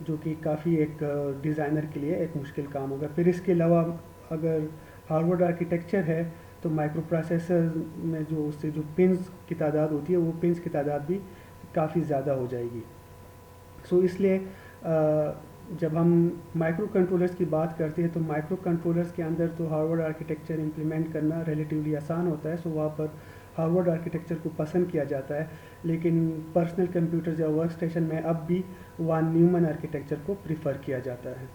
جو کہ کافی ایک ڈیزائنر کے لیے ایک مشکل کام ہوگا. پھر اس کے علاوہ اگر ہارورڈ آرکیٹیکچر ہے تو مائکرو پروسیسر میں جو اس سے جو پنز کی تعداد ہوتی ہے وہ پنز کی تعداد بھی کافی زیادہ ہو جائے گی. سو اس لیے جب ہم مائکرو کنٹرولرز کی بات کرتے ہیں تو مائکرو کنٹرولرز کے اندر تو ہارورڈ آرکیٹیکچر امپلیمنٹ کرنا ریلیٹیولی آسان ہوتا ہے. سو وہاں پر ہارورڈ آرکیٹیکچر کو پسند کیا جاتا ہے, لیکن پرسنل کمپیوٹرز یا ورک اسٹیشن میں اب بھی وان نیومن آرکیٹیکچر کو پریفر کیا جاتا ہے.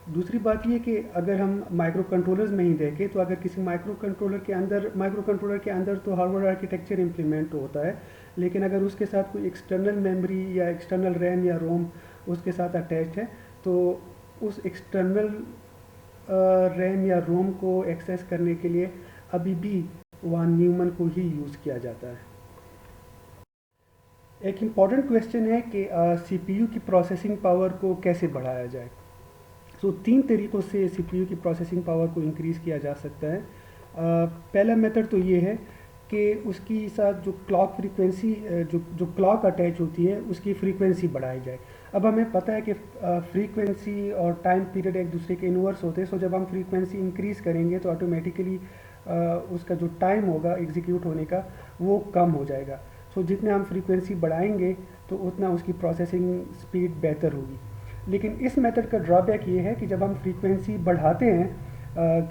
دوسری بات یہ کہ اگر ہم مائکرو کنٹرولرز میں ہی دیکھیں تو اگر کسی مائکرو کنٹرولر کے اندر تو ہارورڈ آرکیٹیکچر امپلیمنٹ ہوتا ہے, لیکن اگر اس کے ساتھ کوئی ایکسٹرنل میموری یا ایکسٹرنل ریم یا روم اس کے ساتھ اٹیچ ہے تو اس ایکسٹرنل ریم یا روم کو ایکسیس کرنے کے لیے ابھی بھی وان نیومن کو ہی یوز کیا جاتا ہے. ایک امپورٹنٹ کویشچن ہے کہ سی پی یو کی پروسیسنگ پاور کو کیسے بڑھایا جائے. سو 3 طریقوں سے سی پی یو کی پروسیسنگ پاور کو انکریز کیا جا سکتا ہے. پہلا میتھڈ تو یہ ہے کہ اس کی ساتھ جو کلاک فریکوینسی جو کلاک اٹیچ ہوتی ہے اس کی فریکوینسی بڑھائی جائے. اب ہمیں پتہ ہے کہ فریکوینسی اور ٹائم پیریڈ ایک دوسرے کے انورس ہوتے ہیں. سو جب ہم فریکوینسی انکریز کریں گے تو آٹومیٹیکلی اس کا جو ٹائم ہوگا ایگزیکیوٹ ہونے کا وہ کم ہو جائے گا. سو جتنا ہم فریکوینسی بڑھائیں گے تو اتنا اس کی پروسیسنگ سپیڈ بہتر ہوگی. لیکن اس میتھڈ کا ڈرا بیک یہ ہے کہ جب ہم فریکوینسی بڑھاتے ہیں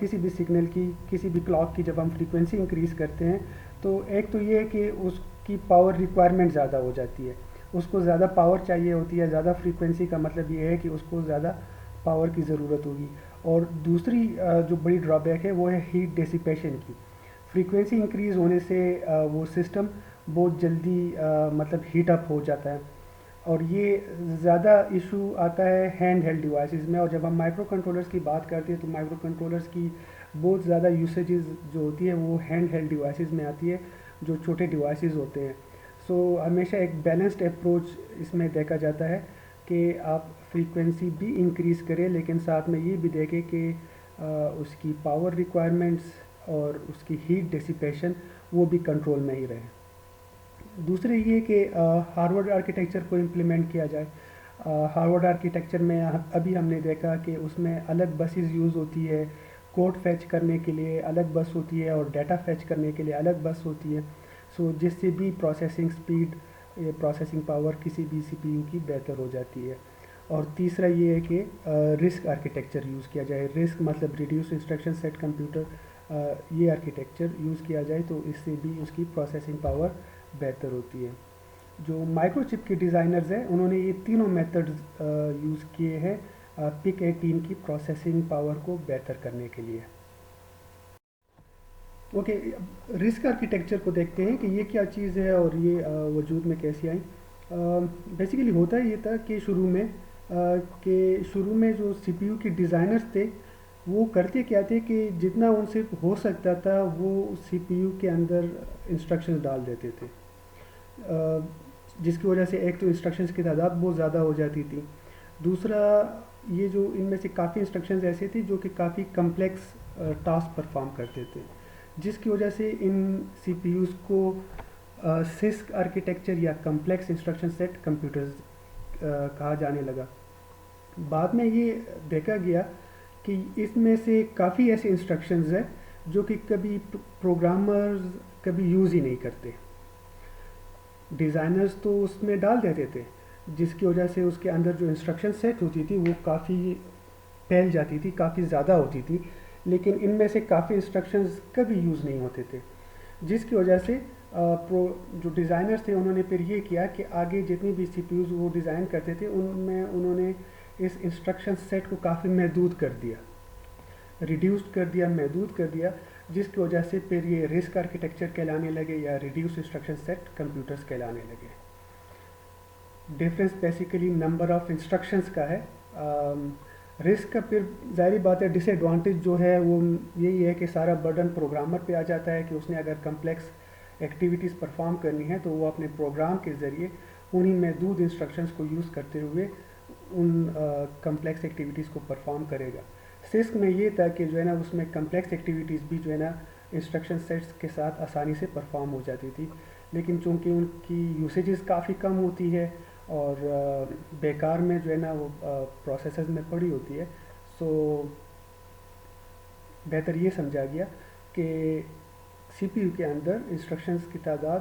کسی بھی سگنل کی, کسی بھی کلاک کی, جب ہم فریکوینسی انکریز کرتے ہیں تو ایک تو یہ ہے کہ اس کی پاور ریکوائرمنٹ زیادہ ہو جاتی ہے, اس کو زیادہ پاور چاہیے ہوتی ہے. زیادہ فریکوینسی کا مطلب یہ ہے کہ اس کو زیادہ پاور کی ضرورت ہوگی. اور دوسری جو بڑی ڈرا بیک ہے وہ ہے ہیٹ ڈیسیپیشن کی. فریکوینسی انکریز ہونے سے وہ سسٹم بہت جلدی مطلب ہیٹ اپ ہو جاتا ہے, اور یہ زیادہ ایشو آتا ہے ہینڈ ہیلڈ ڈیوائسز میں. اور جب ہم مائکرو کنٹرولرز کی بات کرتے ہیں تو مائکرو کنٹرولرز کی بہت زیادہ یوسیجز جو ہوتی ہے وہ ہینڈ ہیلڈ ڈیوائسز میں آتی ہے, جو چھوٹے ڈیوائسز ہوتے ہیں. سو ہمیشہ ایک بیلنسڈ اپروچ اس میں دیکھا جاتا ہے کہ آپ فریکوینسی بھی انکریز کریں لیکن ساتھ میں یہ بھی دیکھیں کہ اس کی پاور ریکوائرمنٹس اور اس کی ہیٹ ڈیسیپیشن وہ بھی کنٹرول میں ہی رہے. دوسرے یہ کہ ہارورڈ آرکیٹیکچر کو امپلیمنٹ کیا جائے. ہارورڈ آرکیٹیکچر میں ابھی ہم نے دیکھا کہ اس میں الگ بسز یوز ہوتی ہے, کوڈ فیچ کرنے کے لیے الگ بس ہوتی ہے اور ڈیٹا فیچ کرنے کے لیے الگ بس ہوتی ہے. سو جس سے بھی پروسیسنگ سپیڈ یا پروسیسنگ پاور کسی بھی سی پی یو کی بہتر ہو جاتی ہے. اور تیسرا یہ ہے کہ رسک آرکیٹیکچر یوز کیا جائے. رسک مطلب ریڈیوس انسٹرکشن سیٹ کمپیوٹر, یہ آرکیٹیکچر یوز کیا جائے تو اس سے بھی اس کی پروسیسنگ پاور بہتر ہوتی ہے. جو مائکرو چپ کے ڈیزائنرز ہیں انہوں نے یہ تینوں میتھڈز یوز کیے ہیں پک 18 کی پروسیسنگ پاور کو بہتر کرنے کے لیے. اوکے, رسک آرکیٹیکچر کو دیکھتے ہیں کہ یہ کیا چیز ہے اور یہ وجود میں کیسے آئی. بیسیکلی ہوتا یہ تھا کہ شروع میں جو سی پی یو کے ڈیزائنرز تھے وہ کرتے کیا تھے کہ جتنا ان سے ہو سکتا تھا وہ سی پی یو کے اندر انسٹرکشنز ڈال دیتے تھے, جس کی وجہ سے ایک تو انسٹرکشنز کی تعداد بہت زیادہ ہو جاتی تھی. دوسرا یہ جو ان میں سے کافی انسٹرکشنز ایسے تھے جو کہ کافی کمپلیکس ٹاسک پرفارم کرتے تھے, جس کی وجہ سے ان سی پی یوز کو سسک آرکیٹیکچر یا کمپلیکس انسٹرکشن سیٹ کمپیوٹرز کہا جانے لگا. بعد میں یہ دیکھا گیا کہ اس میں سے کافی ایسے انسٹرکشنز ہیں جو کہ کبھی پروگرامرز کبھی یوز ہی نہیں کرتے. ڈیزائنرز تو اس میں ڈال دیتے تھے جس کی وجہ سے اس کے اندر جو انسٹرکشن سیٹ ہوتی تھی وہ کافی پھیل جاتی تھی, کافی زیادہ ہوتی تھی, لیکن ان میں سے کافی انسٹرکشنز کبھی یوز نہیں ہوتے تھے, جس کی وجہ سے جو ڈیزائنرز تھے انہوں نے پھر یہ کیا کہ آگے جتنی بھی سی پی یوز وہ ڈیزائن کرتے تھے ان میں انہوں نے اس انسٹرکشن سیٹ کو کافی محدود کر دیا, ریڈیوسڈ کر دیا, محدود کر دیا, جس کی وجہ سے پھر یہ رسک آرکیٹیکچر کہلانے لگے یا ریڈیوس انسٹرکشن سیٹ کمپیوٹرز کہلانے لگے. Difference basically number of instructions کا ہے. رسک کا پھر ظاہری بات ہے ڈس ایڈوانٹیج جو ہے وہ یہی ہے کہ سارا برڈن پروگرامر پہ آ جاتا ہے کہ اس نے اگر کمپلیکس ایکٹیویٹیز پرفارم کرنی ہے تو وہ اپنے پروگرام کے ذریعے انہی محدود انسٹرکشنز کو یوز کرتے ہوئے ان کمپلیکس ایکٹیویٹیز کو پرفارم کرے گا. سسک میں یہ تھا کہ جو ہے نا اس میں کمپلیکس ایکٹیویٹیز بھی جو ہے نا انسٹرکشن سیٹس کے ساتھ آسانی سے پرفارم ہو جاتی تھی, لیکن چونکہ ان کی یوسیجز کافی کم ہوتی ہے اور بیکار میں جو ہے نا وہ پروسیسز میں پڑی ہوتی ہے. سو بہتر یہ سمجھا گیا کہ سی پی یو کے اندر انسٹرکشنز کی تعداد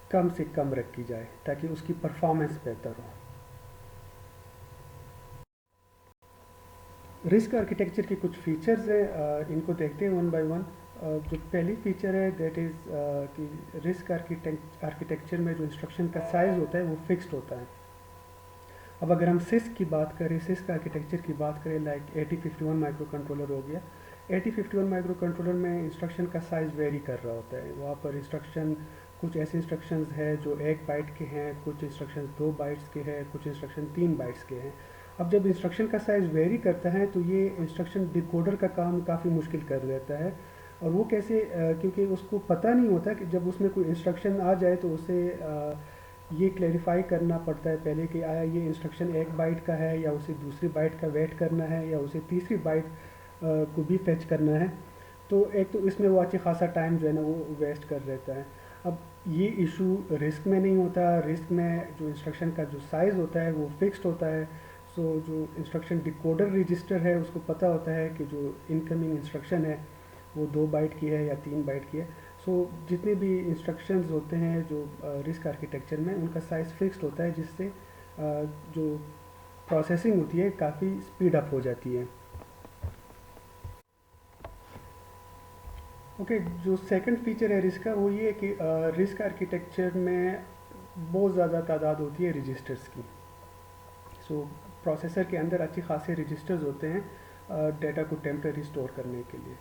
کم سے کم رکھی جائے تاکہ اس کی پرفارمنس بہتر ہو. رسک آرکیٹیکچر کے کچھ فیچرز ہیں, ان کو دیکھتے ہیں ون بائی ون. جو پہلی فیچر ہے دیٹ از کہ رسک آرکیٹیکچر میں جو انسٹرکشن کا سائز ہوتا ہے وہ فکسڈ ہوتا ہے. اب اگر ہم سسک کی بات کریں, سسک آرکیٹیکچر کی بات کریں, لائک 8051 مائکرو کنٹرولر ہو گیا. 8051 مائکرو کنٹرولر میں انسٹرکشن کا سائز ویری کر رہا ہوتا ہے. وہاں پر انسٹرکشن کچھ ایسے انسٹرکشنز ہیں جو 1 بائٹ کے ہیں, کچھ انسٹرکشنز 2 بائٹس کے ہیں, کچھ انسٹرکشن 3 بائٹس کے ہیں. اب جب انسٹرکشن کا سائز ویری کرتا ہے تو یہ انسٹرکشن ڈیکوڈر کا کام کافی مشکل کر دیتا ہے. اور وہ کیسے, کیونکہ اس کو پتہ نہیں ہوتا کہ جب اس میں کوئی انسٹرکشن آ جائے تو اسے یہ کلیریفائی کرنا پڑتا ہے پہلے کہ آیا یہ انسٹرکشن 1 بائٹ کا ہے یا اسے دوسری بائٹ کا ویٹ کرنا ہے یا اسے تیسری بائٹ کو بھی فیچ کرنا ہے. تو ایک تو اس میں وہ اچھی خاصا ٹائم جو ہے نا وہ ویسٹ کر دیتا ہے. اب یہ ایشو رسک میں نہیں ہوتا. رسک میں جو انسٹرکشن کا جو سائز ہوتا ہے وہ فکسڈ ہوتا ہے. سو جو انسٹرکشن ڈیکوڈر رجسٹر ہے اس کو پتہ ہوتا ہے کہ جو انکمنگ انسٹرکشن ہے وہ 2 بائٹ کی ہے یا 3 بائٹ کی ہے. سو جتنے بھی انسٹرکشنز ہوتے ہیں جو رسک آرکیٹیکچر میں, ان کا سائز فکسڈ ہوتا ہے, جس سے جو پروسیسنگ ہوتی ہے کافی اسپیڈ اپ ہو جاتی ہے. اوکے, جو سیکنڈ فیچر ہے رسک کا وہ یہ ہے کہ رسک آرکیٹیکچر میں بہت زیادہ تعداد ہوتی ہے رجسٹرز کی. سو پروسیسر کے اندر اچھی خاصے رجسٹرز ہوتے ہیں ڈیٹا کو ٹیمپرری اسٹور کرنے کے لیے.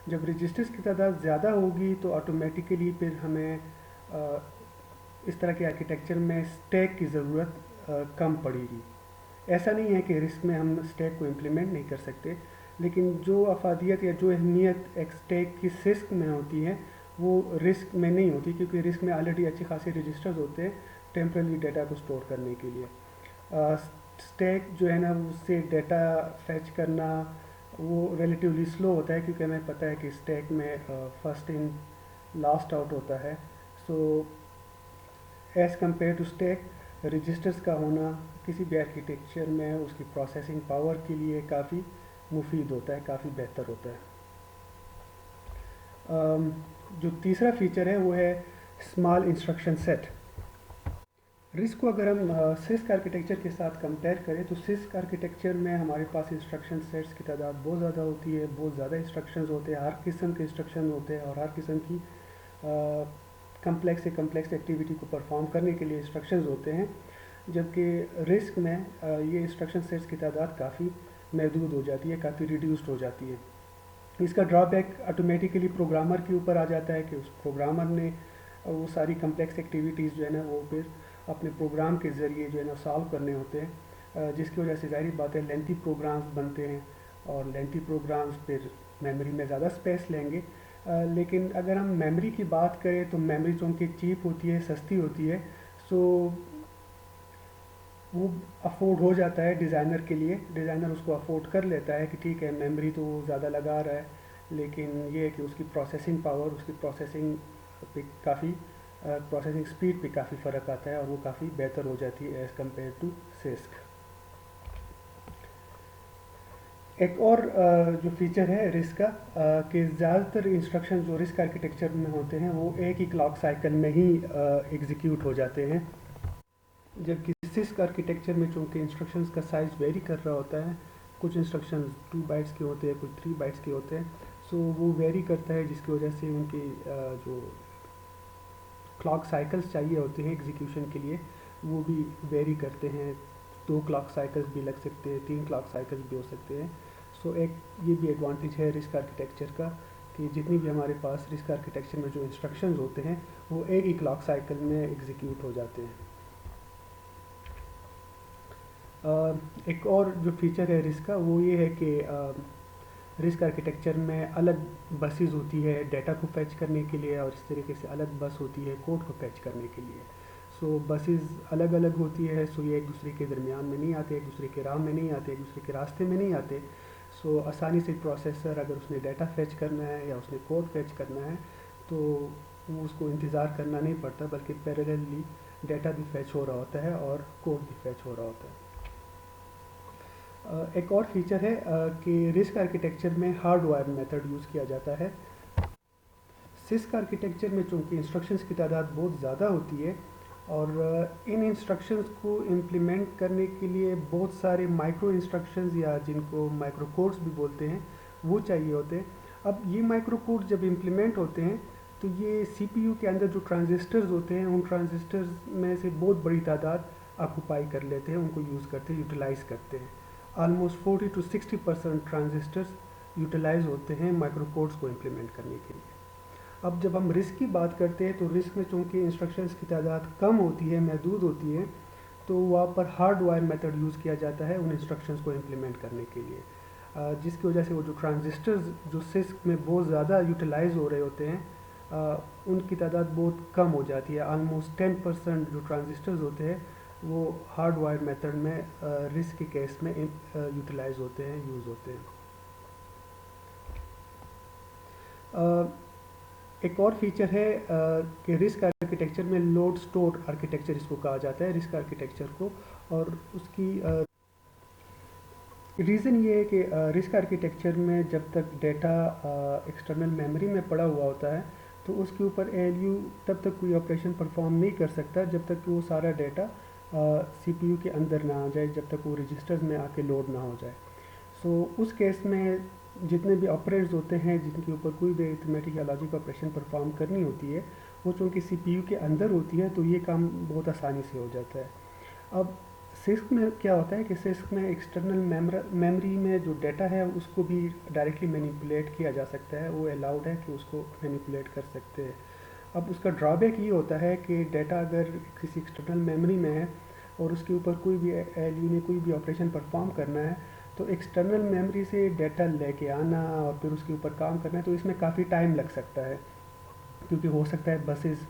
جب رجسٹرز کی تعداد زیادہ ہوگی تو آٹومیٹیکلی پھر ہمیں اس طرح کے آرکیٹیکچر میں اسٹیک کی ضرورت کم پڑے گی. ایسا نہیں ہے کہ رسک میں ہم اسٹیک کو امپلیمنٹ نہیں کر سکتے, لیکن جو افادیت یا جو اہمیت ایک اسٹیک کی سسک میں ہوتی ہے وہ رسک میں نہیں ہوتی, کیونکہ رسک میں آلریڈی اچھی خاصی رجسٹرز ہوتے ہیں ٹیمپرلی ڈیٹا کو اسٹور کرنے کے لیے. اسٹیک جو ہے نا اس سے ڈیٹا فیچ کرنا وہ ریلیٹیولی سلو ہوتا ہے, کیونکہ ہمیں پتہ ہے کہ اسٹیک میں فرسٹ ان لاسٹ آؤٹ ہوتا ہے. So as compare to stack, registers کا ہونا کسی بھی آرکیٹیکچر میں اس کی پروسیسنگ پاور کے لیے کافی مفید ہوتا ہے, کافی بہتر ہوتا ہے. جو تیسرا فیچر ہے وہ ہے اسمال انسٹرکشن سیٹ. رسک کو اگر ہم سسک آرکیٹیکچر کے ساتھ کمپیئر کریں تو سسک آرکیٹیکچر میں ہمارے پاس انسٹرکشن سیٹس کی تعداد بہت زیادہ ہوتی ہے, بہت زیادہ انسٹرکشنز ہوتے ہیں, ہر قسم کے انسٹرکشن ہوتے ہیں اور ہر قسم کی کمپلیکس سے کمپلیکس ایکٹیویٹی کو پرفارم کرنے کے لیے انسٹرکشنز ہوتے ہیں. جبکہ رسک میں یہ انسٹرکشن سیٹس کی تعداد کافی محدود ہو جاتی ہے, کافی ریڈیوسڈ ہو جاتی ہے. اس کا ڈرا بیک آٹومیٹیکلی پروگرامر کے اوپر آ جاتا ہے کہ اس پروگرامر نے وہ ساری کمپلیکس ایکٹیویٹیز جو ہے نا وہ پھر اپنے پروگرام کے ذریعے جو ہے نا سالو کرنے ہوتے ہیں, جس کی وجہ سے ظاہری بات ہے لینتھی پروگرامز بنتے ہیں اور لینتھی پروگرامز پھر میموری میں زیادہ اسپیس لیں گے. لیکن اگر ہم میموری کی بات کریں تو میموری چونکہ چیپ ہوتی ہے, سستی ہوتی ہے, سو وہ افورڈ ہو جاتا ہے ڈیزائنر کے لیے. ڈیزائنر اس کو افورڈ کر لیتا ہے کہ ٹھیک ہے میموری تو وہ زیادہ لگا رہا ہے, لیکن یہ ہے کہ اس کی پروسیسنگ پاور, اس کی پروسیسنگ پہ کافی پروسیسنگ اسپیڈ پہ کافی فرق آتا ہے اور وہ کافی بہتر ہو جاتی ہے ایز کمپیئر ٹو سسک. ایک اور جو فیچر ہے رسک کا کہ زیادہ تر انسٹرکشن جو رسک آرکیٹیکچر میں ہوتے ہیں وہ ایک ہی کلاک سائیکل میں ہی ایگزیکیوٹ ہو جاتے ہیں. جبکہ سسک آرکیٹیکچر میں چونکہ انسٹرکشنز کا سائز ویری کر رہا ہوتا ہے, کچھ انسٹرکشنز 2 بائٹس کے ہوتے ہیں, کچھ 3 بائٹس کے ہوتے ہیں, سو وہ ویری کرتا ہے, جس کی وجہ سے ان کی جو کلاک سائیکلز چاہیے ہوتے ہیں ایگزیکیوشن کے لیے وہ بھی ویری کرتے ہیں. 2 کلاک سائیکلز بھی لگ سکتے ہیں, 3 کلاک سائیکلز بھی ہو سکتے ہیں. سو ایک یہ بھی ایڈوانٹیج ہے رسک آرکیٹیکچر کا کہ جتنی بھی ہمارے پاس رسک آرکیٹیکچر میں جو انسٹرکشنز ہوتے ہیں وہ ایک ہی کلاک سائیکل میں ایگزیکیوٹ ہو جاتے ہیں. ایک اور جو فیچر ہے رسک کا وہ یہ ہے کہ رسک آرکیٹیکچر میں الگ بسیز ہوتی ہے ڈیٹا کو فیچ کرنے کے لیے, اور اس طریقے سے الگ بس ہوتی ہے کوڈ کو فیچ کرنے کے لیے. سو بسیز الگ الگ ہوتی ہے, سو یہ ایک دوسرے کے درمیان میں نہیں آتے, ایک دوسرے کے راہ میں نہیں آتے, ایک دوسرے کے راستے میں نہیں آتے. سو آسانی سے پروسیسر اگر اس نے ڈیٹا فیچ کرنا ہے یا اس نے کوڈ فیچ کرنا ہے تو وہ اس کو انتظار کرنا نہیں پڑتا, بلکہ پیریللی ڈیٹا بھی فیچ ہو رہا ہوتا ہے اور کوڈ بھی فیچ ہو رہا ہوتا ہے۔ ایک اور فیچر ہے کہ رسک آرکیٹیکچر میں ہارڈ وائر میتھڈ یوز کیا جاتا ہے۔ سسک آرکیٹیکچر میں چونکہ انسٹرکشنز کی تعداد بہت زیادہ ہوتی ہے اور ان انسٹرکشنز کو امپلیمنٹ کرنے کے لیے بہت سارے مائکرو انسٹرکشنز یا جن کو مائکرو کوڈز بھی بولتے ہیں وہ چاہیے ہوتے ہیں۔ اب یہ مائکرو کوڈ جب امپلیمنٹ ہوتے ہیں تو یہ سی پی یو کے اندر جو ٹرانزسٹرز ہوتے ہیں ان ٹرانزسٹرز میں سے بہت بڑی تعداد آکوپائی کر لیتے ہیں، ان کو یوز کرتے ہیں، یوٹیلائز کرتے ہیں۔ آلموسٹ 40 to 60% ٹرانزسٹرز یوٹیلائز ہوتے ہیں مائکرو کوڈز کو امپلیمنٹ کرنے کے لیے۔ اب جب ہم رسک کی بات کرتے ہیں تو رسک میں چونکہ انسٹرکشنز کی تعداد کم ہوتی ہے، محدود ہوتی ہے، تو وہاں پر ہارڈ وائر میتھڈ یوز کیا جاتا ہے ان انسٹرکشنز کو امپلیمنٹ کرنے کے لیے، جس کی وجہ سے وہ جو ٹرانزسٹرز جو سسک میں بہت زیادہ یوٹیلائز ہو رہے ہوتے ہیں ان کی تعداد بہت کم ہو جاتی ہے۔ آلموسٹ 10% جو ٹرانزسٹرز ہوتے ہیں وہ ہارڈ وائر میتھڈ میں رسک کے کیس میں یوٹیلائز ہوتے ہیں، یوز ہوتے ہیں۔ ایک اور فیچر ہے کہ رسک آرکیٹیکچر میں لوڈ سٹور آرکیٹیکچر اس کو کہا جاتا ہے، رسک آرکیٹیکچر کو، اور اس کی ریزن یہ ہے کہ رسک آرکیٹیکچر میں جب تک ڈیٹا ایکسٹرنل میموری میں پڑا ہوا ہوتا ہے تو اس کے اوپر اے ایل یو تب تک کوئی آپریشن پرفارم نہیں کر سکتا جب تک کہ وہ سارا ڈیٹا سی پی یو کے اندر نہ آ جائے، جب تک وہ رجسٹرز میں آ کے لوڈ نہ ہو جائے۔ سو اس کیس میں جتنے بھی آپریٹس ہوتے ہیں جن کے اوپر کوئی بھی ارتھمیٹک یا لاجک آپریشن پرفارم کرنی ہوتی ہے وہ چونکہ سی پی یو کے اندر ہوتی ہے تو یہ کام بہت آسانی سے ہو جاتا ہے۔ اب سسک میں کیا ہوتا ہے کہ سسک میں ایکسٹرنل میموری میں جو ڈیٹا ہے اس کو بھی ڈائریکٹلی مینیپولیٹ کیا جا سکتا ہے، وہ الاؤڈ ہے کہ اس کو مینیپولیٹ کر سکتے ہیں۔ اب اس کا ڈرا بیک یہ ہوتا ہے کہ ڈیٹا اگر کسی ایکسٹرنل میموری میں ہے اور اس کے اوپر کوئی بھی ایل یو نے کوئی بھی آپریشن پرفارم کرنا ہے تو ایکسٹرنل میموری سے ڈیٹا لے کے آنا اور پھر اس کے اوپر کام کرنا ہے تو اس میں کافی ٹائم لگ سکتا ہے، کیونکہ ہو سکتا ہے بسز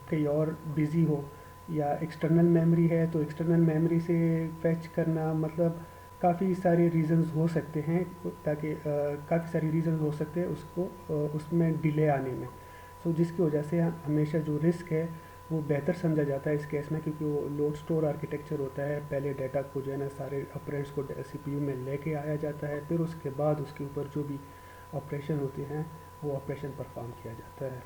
کہیں اور بزی ہو، یا ایکسٹرنل میموری ہے تو ایکسٹرنل میموری سے فیچ کرنا، مطلب کافی سارے ریزنز ہو سکتے ہیں، تاکہ کافی سارے ریزنز ہو سکتے ہیں اس کو اس میں ڈیلے آنے میں۔ سو جس کی وجہ سے ہمیشہ جو رسک ہے وہ بہتر سمجھا جاتا ہے اس کیس میں، کیونکہ وہ لوڈ سٹور آرکیٹیکچر ہوتا ہے۔ پہلے ڈیٹا کو جو ہے نا سارے آپرینٹس کو سی پی یو میں لے کے آیا جاتا ہے، پھر اس کے بعد اس کے اوپر جو بھی آپریشن ہوتے ہیں وہ آپریشن پرفارم کیا جاتا ہے۔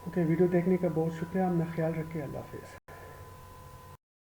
اوکے، ویڈیو دیکھنے کا بہت شکریہ، اپنا خیال رکھیں، اللہ حافظ۔